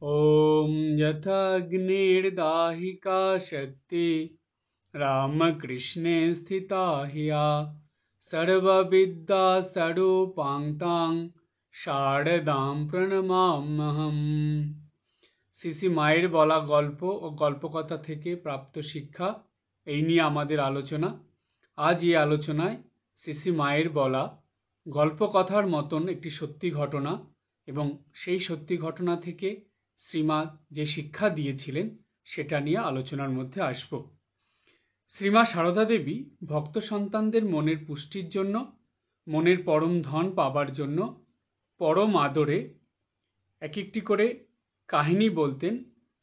ॐ यथाग्निर्दाहिका शक्ति रामकृष्णे स्थिता हिया सर्वविद्या स्वरूपां शारदां প্রণমাম্যহম। শ্রী মায়ের বলা গল্প ও গল্পকথা থেকে প্রাপ্ত শিক্ষা, এই নিয়ে আমাদের আলোচনা। আজ এই আলোচনায় শ্রী মায়ের বলা গল্পকথার মতন একটি সত্যি ঘটনা এবং সেই সত্যি ঘটনা থেকে শ্রীমা যে শিক্ষা দিয়েছিলেন সেটা নিয়ে আলোচনার মধ্যে আসব। শ্রীমা সারদা দেবী ভক্ত সন্তানদের মনের পুষ্টির জন্য, মনের পরম ধন পাবার জন্য পরম আদরে এক একটি করে কাহিনী বলতেন।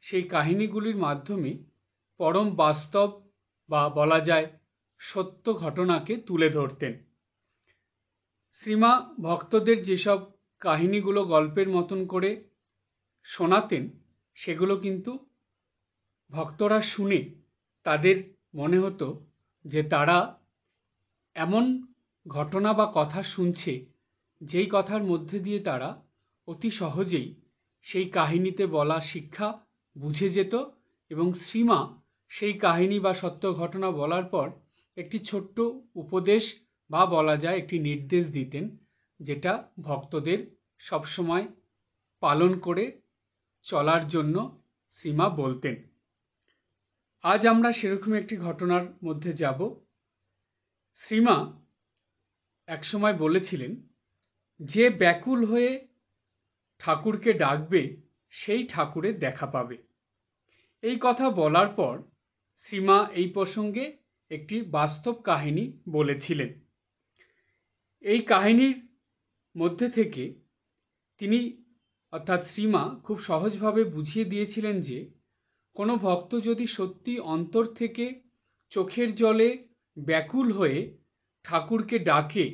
সেই কাহিনীগুলির মাধ্যমে পরম বাস্তব বা বলা যায় সত্য ঘটনাকে তুলে ধরতেন। শ্রীমা ভক্তদের যেসব কাহিনীগুলো গল্পের মতন করে শোনাতেন সেগুলো কিন্তু ভক্তরা শুনে তাদের মনে হতো যে তারা এমন ঘটনা বা কথা শুনছে যেই কথার মধ্যে দিয়ে তারা অতি সহজেই সেই কাহিনীতে বলা শিক্ষা বুঝে যেত এবং শ্রীমা সেই কাহিনী বা সত্য ঘটনা বলার পর একটি ছোট্ট উপদেশ বা বলা যায় একটি নির্দেশ দিতেন, যেটা ভক্তদের সবসময় পালন করে চলার জন্য শ্রীমা বলতেন। আজ আমরা সেরকম একটি ঘটনার মধ্যে যাব। শ্রীমা একসময় বলেছিলেন, যে ব্যাকুল হয়ে ঠাকুরকে ডাকবে সেই ঠাকুরের দেখা পাবে। এই কথা বলার পর শ্রীমা এই প্রসঙ্গে একটি বাস্তব কাহিনী বলেছিলেন। এই কাহিনীর মধ্যে থেকে তিনি অর্থাৎ শ্রীমা খুব সহজভাবে বুঝিয়ে দিয়েছিলেন যে কোনো ভক্ত যদি সত্যি অন্তর থেকে চোখের জলে ব্যাকুল হয়ে ঠাকুরকে ডাকে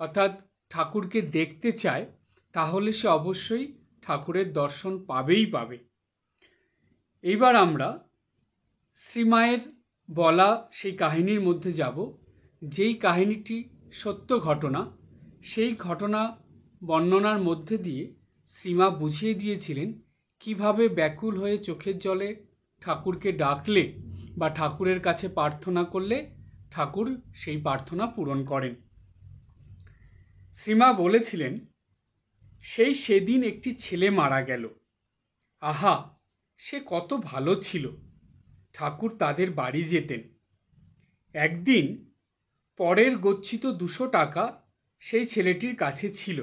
অর্থাৎ ঠাকুরকে দেখতে চায়, তাহলে সে অবশ্যই ঠাকুরের দর্শন পাবেই পাবে। এইবার আমরা শ্রীমায়ের বলা সেই কাহিনীর মধ্যে যাব, যেই কাহিনীটি সত্য ঘটনা। সেই ঘটনা বর্ণনার মধ্যে দিয়ে শ্রীমা বুঝিয়ে দিয়েছিলেন কিভাবে ব্যাকুল হয়ে চোখের জলে ঠাকুরকে ডাকলে বা ঠাকুরের কাছে প্রার্থনা করলে ঠাকুর সেই প্রার্থনা পূরণ করেন। শ্রীমা বলেছিলেন, সেদিন একটি ছেলে মারা গেল। আহা, সে কত ভালো ছিল। ঠাকুর তাদের বাড়ি যেতেন। একদিন পরের গচ্ছিত 200 টাকা সেই ছেলেটির কাছে ছিল।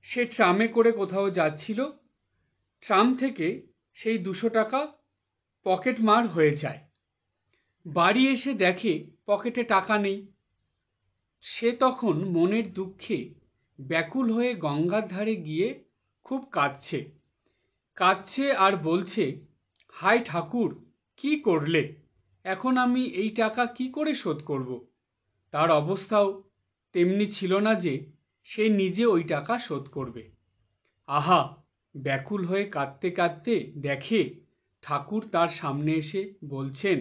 সে ট্রামে করে কোথাও যাচ্ছিল। ট্রাম থেকে সেই 200 টাকা পকেট মার হয়ে যায়। বাড়ি এসে দেখে পকেটে টাকা নেই। সে তখন মনের দুঃখে ব্যাকুল হয়ে গঙ্গার ধারে গিয়ে খুব কাঁদছে আর বলছে, হায় ঠাকুর, কি করলে? এখন আমি এই টাকা কি করে শোধ করব? তার অবস্থাও তেমনি ছিল না যে সে নিজে ওই টাকা শোধ করবে। আহা, ব্যাকুল হয়ে কাঁদতে কাঁদতে দেখে ঠাকুর তার সামনে এসে বলছেন,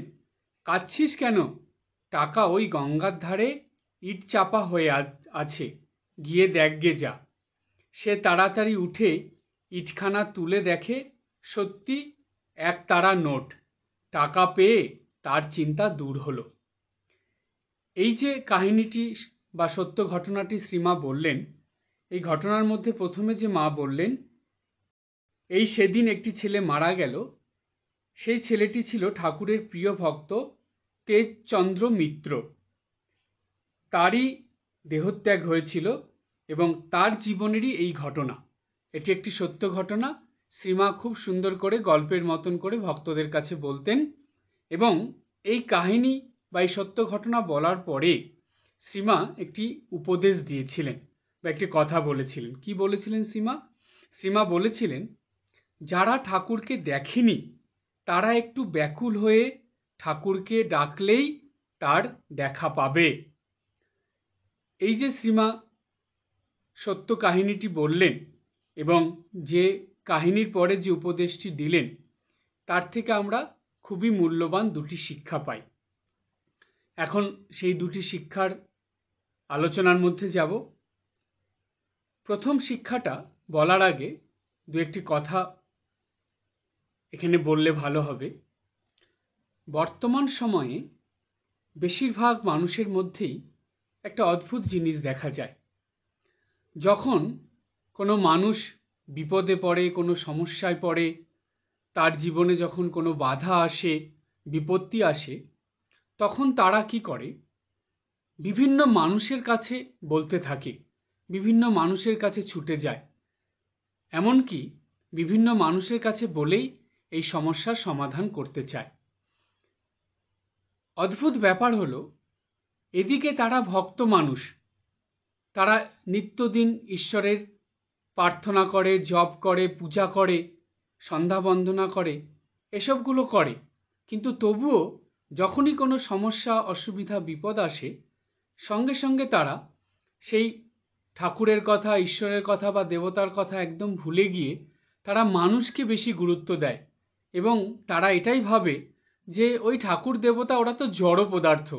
কাঁদছিস কেন? টাকা ওই গঙ্গার ধারে ইট চাপা হয়ে আছে, গিয়ে দেখগে যা। সে তাড়াতাড়ি উঠে ইটখানা তুলে দেখে সত্যি 1 তারা নোট। টাকা পেয়ে তার চিন্তা দূর হলো। এই যে কাহিনীটি বা সত্য ঘটনাটি শ্রীমা বললেন, এই ঘটনার মধ্যে প্রথমে যে মা বললেন, সেদিন একটি ছেলে মারা গেল। সেই ছেলেটি ছিল ঠাকুরের প্রিয় ভক্ত তেজচন্দ্র মিত্র। তারই দেহত্যাগ হয়েছিল এবং তার জীবনেরই এই ঘটনা। এটি একটি সত্য ঘটনা। শ্রীমা খুব সুন্দর করে গল্পের মতন করে ভক্তদের কাছে বলতেন এবং এই কাহিনী বা এই সত্য ঘটনা বলার পরে শ্রীমা একটি উপদেশ দিয়েছিলেন বা একটি কথা বলেছিলেন। কি বলেছিলেন শ্রীমা? শ্রীমা বলেছিলেন, যারা ঠাকুরকে দেখেনি তারা একটু ব্যাকুল হয়ে ঠাকুরকে ডাকলেই তার দেখা পাবে। এই যে শ্রীমা সত্য কাহিনীটি বললেন এবং যে কাহিনীর পরে যে উপদেশটি দিলেন, তার থেকে আমরা খুবই মূল্যবান 2টি শিক্ষা পাই। এখন সেই 2টি শিক্ষার আলোচনার মধ্যে যাব। প্রথম শিক্ষাটা বলার আগে 2-1টি কথা এখানে বললে ভালো হবে। বর্তমান সময়ে বেশিরভাগ মানুষের মধ্যেই একটা অদ্ভুত জিনিস দেখা যায়। যখন কোনো মানুষ বিপদে পড়ে, কোনো সমস্যায় পড়ে, তার জীবনে যখন কোনো বাধা আসে, বিপত্তি আসে, তখন তারা কি করে, বিভিন্ন মানুষের কাছে বলতে থাকে, বিভিন্ন মানুষের কাছে ছুটে যায়, এমনকি বিভিন্ন মানুষের কাছে বলেই এই সমস্যার সমাধান করতে চায়। অদ্ভুত ব্যাপার হলো, এদিকে তারা ভক্ত মানুষ, তারা নিত্যদিন ঈশ্বরের প্রার্থনা করে, জপ করে, পূজা করে, সন্ধ্যা বন্দনা করে, এসবগুলো করে, কিন্তু তবুও যখনই কোনো সমস্যা, অসুবিধা, বিপদ আসে, সঙ্গে সঙ্গে তারা সেই ঠাকুরের কথা, ঈশ্বরের কথা বা দেবতার কথা একদম ভুলে গিয়ে তারা মানুষকে বেশি গুরুত্ব দেয়। এবং তারা এটাই ভাবে যে ওই ঠাকুর দেবতা ওরা তো জড় পদার্থ,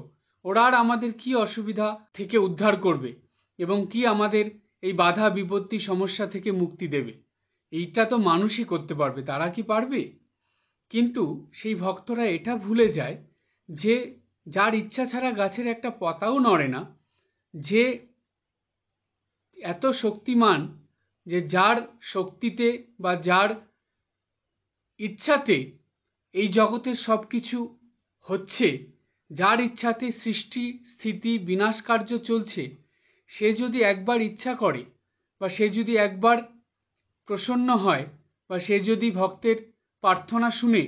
ওরা আর আমাদের কি অসুবিধা থেকে উদ্ধার করবে এবং কি আমাদের এই বাধা বিপত্তি সমস্যা থেকে মুক্তি দেবে, এইটা তো মানুষই করতে পারবে, তারা কি পারবে? কিন্তু সেই ভক্তরা এটা ভুলে যায় যে যার ইচ্ছা ছাড়া গাছের একটা পাতাও নড়ে না, যে এত শক্তিমান, যে যার শক্তিতে বা যার ইচ্ছাতে এই জগতের সব কিছু হচ্ছে, যার ইচ্ছাতে সৃষ্টি স্থিতি বিনাশ কার্য চলছে, সে যদি একবার ইচ্ছা করে বা সে যদি একবার প্রসন্ন হয় বা সে যদি ভক্তের প্রার্থনা শুনে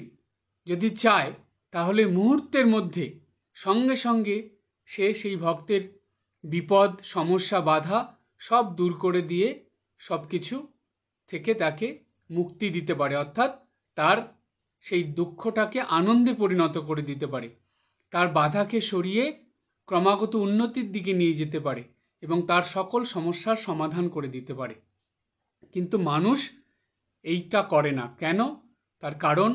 যদি চায়, তাহলে মুহূর্তের মধ্যে সঙ্গে সঙ্গে সে সেই ভক্তের বিপদ, সমস্যা, বাধা সব দূর করে দিয়ে সব কিছু থেকে তাকে মুক্তি দিতে পারে, অর্থাৎ তার সেই দুঃখটাকে আনন্দে পরিণত করে দিতে পারে, তার বাধাকে সরিয়ে ক্রমাগত উন্নতির দিকে নিয়ে যেতে পারে এবং তার সকল সমস্যার সমাধান করে দিতে পারে। কিন্তু মানুষ এইটা করে না কেন? তার কারণ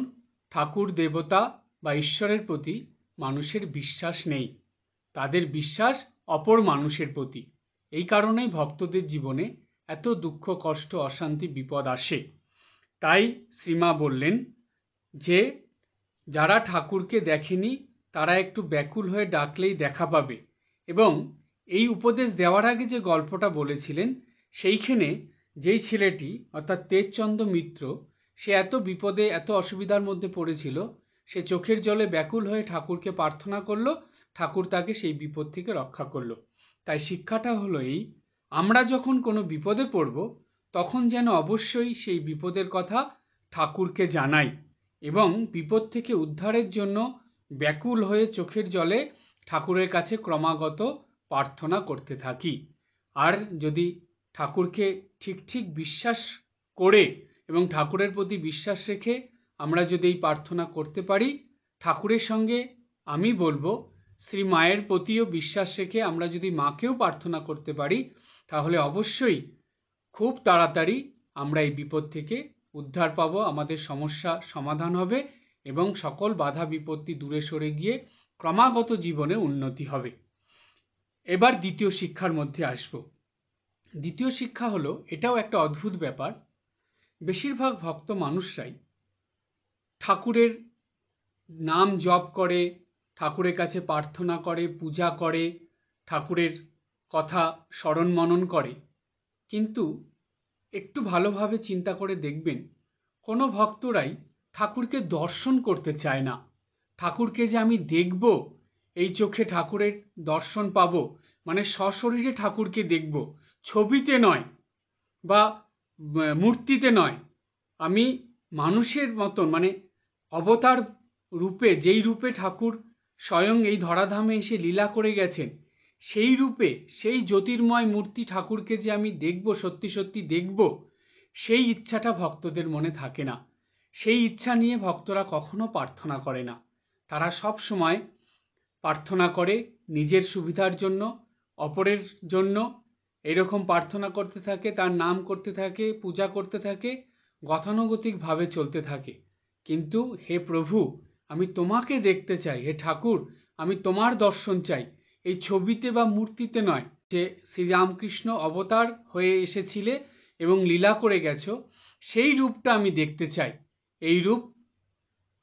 ঠাকুর দেবতা বা ঈশ্বরের প্রতি মানুষের বিশ্বাস নেই, তাদের বিশ্বাস অপর মানুষের প্রতি। এই কারণেই ভক্তদের জীবনে এত দুঃখ, কষ্ট, অশান্তি, বিপদ আসে। তাই শ্রীমা বললেন যে যারা ঠাকুরকে দেখেনি তারা একটু ব্যাকুল হয়ে ডাকলেই দেখা পাবে। এবং এই উপদেশ দেওয়ার আগে যে গল্পটা বলেছিলেন, সেইখানে যেই ছেলেটি অর্থাৎ তেজচন্দ্র মিত্র, সে এত বিপদে, এত অসুবিধার মধ্যে পড়েছিল, সে চোখের জলে ব্যাকুল হয়ে ঠাকুরকে প্রার্থনা করলো, ঠাকুর তাকে সেই বিপদ থেকে রক্ষা করলো। তাই শিক্ষাটা হলো এই, আমরা যখন কোনো বিপদে পড়ব তখন যেন অবশ্যই সেই বিপদের কথা ঠাকুরকে জানাই এবং বিপদ থেকে উদ্ধারের জন্য ব্যাকুল হয়ে চোখের জলে ঠাকুরের কাছে ক্রমাগত প্রার্থনা করতে থাকি। আর যদি ঠাকুরকে ঠিক ঠিক বিশ্বাস করে এবং ঠাকুরের প্রতি বিশ্বাস রেখে আমরা যদি এই প্রার্থনা করতে পারি, ঠাকুরের সঙ্গে আমি বলবো শ্রী মায়ের প্রতিও বিশ্বাস রেখে আমরা যদি মাকেও প্রার্থনা করতে পারি, তাহলে অবশ্যই খুব তাড়াতাড়ি আমরা এই বিপদ থেকে উদ্ধার পাবো, আমাদের সমস্যা সমাধান হবে এবং সকল বাধা বিপত্তি দূরে সরে গিয়ে ক্রমাগত জীবনে উন্নতি হবে। এবার দ্বিতীয় শিক্ষার মধ্যে আসব। দ্বিতীয় শিক্ষা হলো, এটাও একটা অদ্ভুত ব্যাপার, বেশিরভাগ ভক্ত মানুষরাই ঠাকুরের নাম জপ করে, ঠাকুরের কাছে প্রার্থনা করে, পূজা করে, ঠাকুরের কথা স্মরণ মনন করে, কিন্তু একটু ভালোভাবে চিন্তা করে দেখবেন কোনো ভক্তরাই ঠাকুরকে দর্শন করতে চায় না। ঠাকুরকে যে আমি দেখব, এই চোখে ঠাকুরের দর্শন পাব, মানে সশরীরে ঠাকুরকে দেখব, ছবিতে নয় বা মূর্তিতে নয়, আমি মানুষের মতন, মানে অবতার রূপে, যেই রূপে ঠাকুর স্বয়ং এই ধরাধামে এসে লীলা করে গেছেন, সেই রূপে, সেই জ্যোতির্ময় মূর্তি ঠাকুরকে যে আমি দেখব, সত্যি সত্যি দেখব, সেই ইচ্ছাটা ভক্তদের মনে থাকে না। সেই ইচ্ছা নিয়ে ভক্তরা কখনো প্রার্থনা করে না। তারা সব সময় প্রার্থনা করে নিজের সুবিধার জন্য, অপরের জন্য, এরকম প্রার্থনা করতে থাকে, তার নাম করতে থাকে, পূজা করতে থাকে, গতানুগতিকভাবে চলতে থাকে। কিন্তু হে প্রভু, আমি তোমাকে দেখতে চাই, হে ঠাকুর আমি তোমার দর্শন চাই, এই ছবিতে বা মূর্তিতে নয়, যে শ্রীরামকৃষ্ণ অবতার হয়ে এসেছিলে এবং লীলা করে গেছো, সেই রূপটা আমি দেখতে চাই। এই রূপ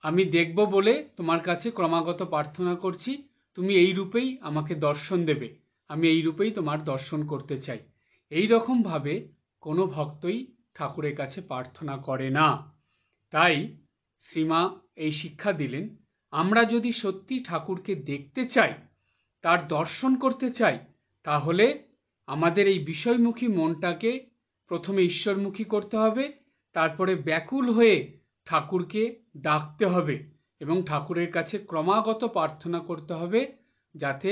আমি দেখব বলে তোমার কাছে ক্রমাগত প্রার্থনা করছি, তুমি এই রূপেই আমাকে দর্শন দেবে, আমি এই রূপেই তোমার দর্শন করতে চাই। এই রকমভাবে কোনো ভক্তই ঠাকুরের কাছে প্রার্থনা করে না। তাই শ্রীমা এই শিক্ষা দিলেন, আমরা যদি সত্যি ঠাকুরকে দেখতে চাই, তার দর্শন করতে চাই, তাহলে আমাদের এই বিষয়মুখী মনটাকে প্রথমে ঈশ্বরমুখী করতে হবে, তারপরে ব্যাকুল হয়ে ঠাকুরকে ডাকতে হবে এবং ঠাকুরের কাছে ক্রমাগত প্রার্থনা করতে হবে, যাতে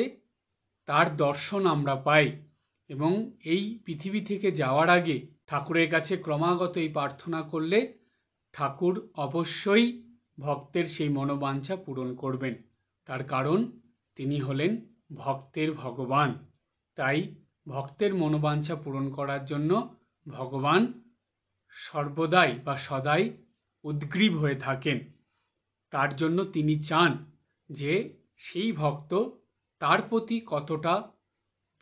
তার দর্শন আমরা পাই। এবং এই পৃথিবী থেকে যাওয়ার আগে ঠাকুরের কাছে ক্রমাগত এই প্রার্থনা করলে ঠাকুর অবশ্যই ভক্তের সেই মনোবাঞ্ছা পূরণ করবেন। তার কারণ তিনি হলেন ভক্তের ভগবান। তাই ভক্তের মনোবাঞ্ছা পূরণ করার জন্য ভগবান সর্বদাই বা সদাই উদ্গ্রীব হয়ে থাকেন। তার জন্য তিনি চান যে সেই ভক্ত তার প্রতি কতটা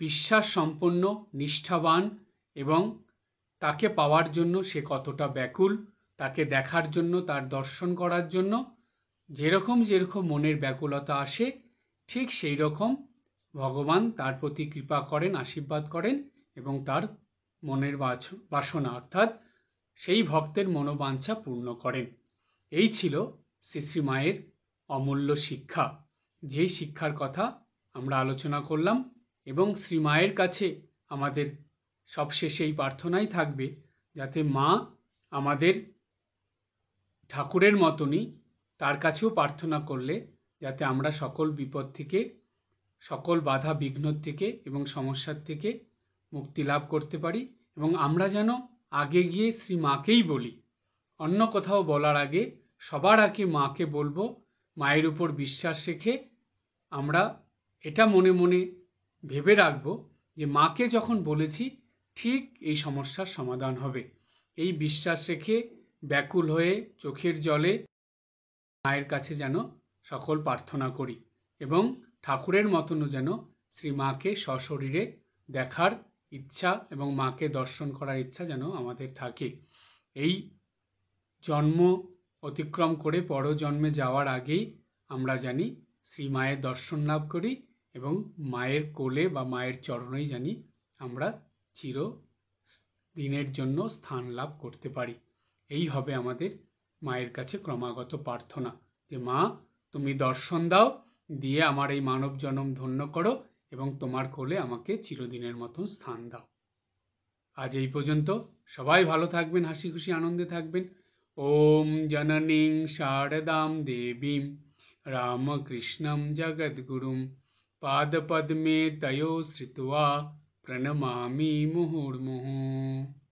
বিশ্বাস সম্পন্ন, নিষ্ঠাবান এবং তাকে পাওয়ার জন্য সে কতটা ব্যাকুল, তাকে দেখার জন্য, তার দর্শন করার জন্য যেরকম যেরকম মনের ব্যাকুলতা আসে, ঠিক সেই রকম ভগবান তার প্রতি কৃপা করেন, আশীর্বাদ করেন এবং তার মনের বাসনা অর্থাৎ সেই ভক্তের মনোবাঞ্ছা পূর্ণ করেন। এই ছিল শ্রী শ্রী মায়ের অমূল্য শিক্ষা, যেই শিক্ষার কথা আমরা আলোচনা করলাম। এবং শ্রী মায়ের কাছে আমাদের সবশেষে এই প্রার্থনাই থাকবে, যাতে মা আমাদের ঠাকুরের মতনই তার কাছেও প্রার্থনা করলে যাতে আমরা সকল বিপদ থেকে, সকল বাধা বিঘ্ন থেকে এবং সমস্যার থেকে মুক্তি লাভ করতে পারি এবং আমরা যেন আগে গিয়ে শ্রী মাকেই বলি। অন্য কোথাও বলার আগে সবার আগে মাকে বলবো। মায়ের উপর বিশ্বাস রেখে আমরা এটা মনে মনে ভেবে রাখবো যে মাকে যখন বলেছি ঠিক এই সমস্যার সমাধান হবে। এই বিশ্বাস রেখে ব্যাকুল হয়ে চোখের জলে মায়ের কাছে যেন সকল প্রার্থনা করি এবং ঠাকুরের মতনও যেন শ্রী মাকে সশরীরে দেখার ইচ্ছা এবং মাকে দর্শন করার ইচ্ছা যেন আমাদের থাকে। এই জন্ম অতিক্রম করে পরজন্মে যাওয়ার আগেই আমরা জানি শ্রী মায়ের দর্শন লাভ করি এবং মায়ের কোলে বা মায়ের চরণেই জানি আমরা চির দিনের জন্য স্থান লাভ করতে পারি। এই হবে আমাদের মায়ের কাছে ক্রমাগত প্রার্থনা যে মা তুমি দর্শন দাও, দিয়ে আমার এই মানব জনম ধন্য করো এবং তোমার কোলে আমাকে চিরদিনের মতন স্থান দাও। আজ এই পর্যন্ত। সবাই ভালো থাকবেন, হাসি খুশি আনন্দে থাকবেন। ওম জননীং শারদাম দেবীম রামকৃষ্ণম জগদ্গুরুম পাদপদ্মে তয়োশ্রিত্বা প্রণমামি মুহুর্মুহুঃ।